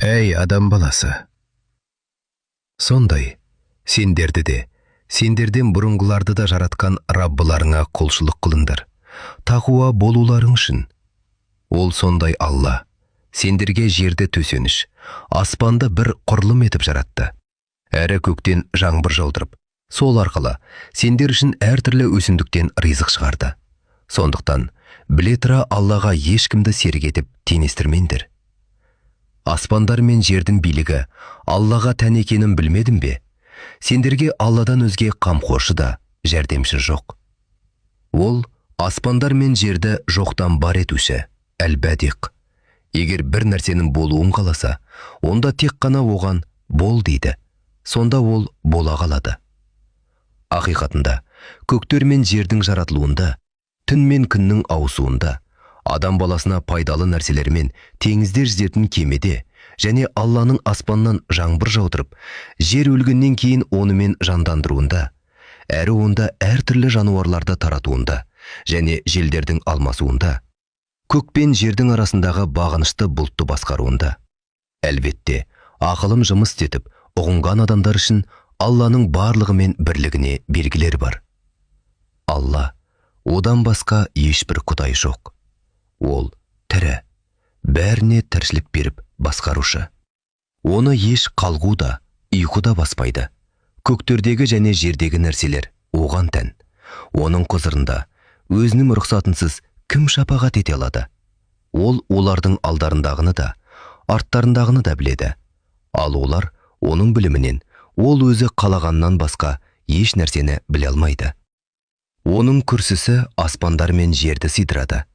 Әй адам баласы! Сондай, сендерді де, сендерден бұрынғыларды да жаратқан Раббыларыңа құлшылық қылыңдар, тақуа болуларың үшін. Ол сондай Алла, сендерге жерді төсеніш, аспанды бір құрылым етіп жаратты. Әрі көктен жаңбыр жаудырып, сол арқылы сендер үшін әртүрлі өсімдіктен ризық шығарды. Сондықтан, біле тұра Аллаға ешкімді серік етіп теңестірмеңдер. Аспандар мен жердің билігі Аллаға тән екенін білмедің бе? Сендерге Алладан өзге қамқоршы да, жәрдемші жоқ. Ол аспандар мен жерді жоқтан бар етуші, әл-бәдиқ. Егер бір нәрсенің болуын қаласа, онда тек қана оған бол дейді. Сонда ол бола қалады. Ақиқатында, көктер мен жердің жаратылуында, түн мен күннің ауысуында, адам баласына пайдалы нәрселермен теңіздер жүзетін кемеде және Алланың аспаннан жаңбыр жаудырып, жер өлгеннен кейін онымен жандандыруында, әрі онда әртүрлі жануарларды таратуында және желдердің алмасуында, көк пен жердің арасындағы бағынышты бұлтты басқаруында. Әлбетте, ақылым жұмыс істетіп, ұғынған адамдар үшін Алланың барлығы мен бірлігіне белгілер бар. Алла, одан басқа ешбір құдай жоқ. Ол тірі, бәріне тіршілік беріп басқарушы. Оны еш қалғу да, ұйқы да баспайды. Көктердегі және жердегі нәрселер оған тән. Оның құзырында өзінің рұқсатынсыз кім шапағат ете алады? Ол олардың алдарындағыны да, арттарындағыны да біледі. Ал олар оның білімінен, ол өзі қалағаннан басқа еш нәрсені біле алмайды. Оның күрсісі аспандар мен жерді сыйдырады.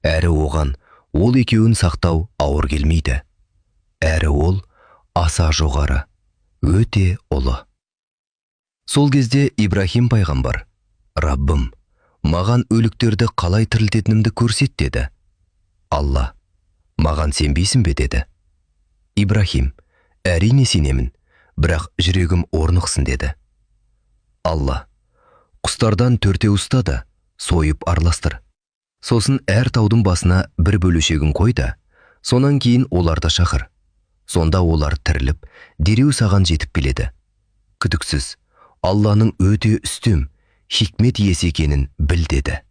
Әрі оған ол екеуін сақтау ауыр келмейді. Әрі ол аса жоғары, өте ұлы. Сол кезде Ибрахим пайғамбар, Раббым, маған өліктерді қалай тірілтетінімді көрсет деді. Алла, маған сенбейсің бе деді. Ибрахим, әрине сенемін, бірақ жүрегім орнықсын деді. Алла, құстардан 4 ұста да сойып араластыр. Сосын әр таудың басына бір бөлешегін қой да, сонан кейін оларды шақыр. Сонда олар тіріліп, дереу саған жетіп келеді. Күдіксіз, Алланың өте үстем, хикмет иесі екенін біл деді.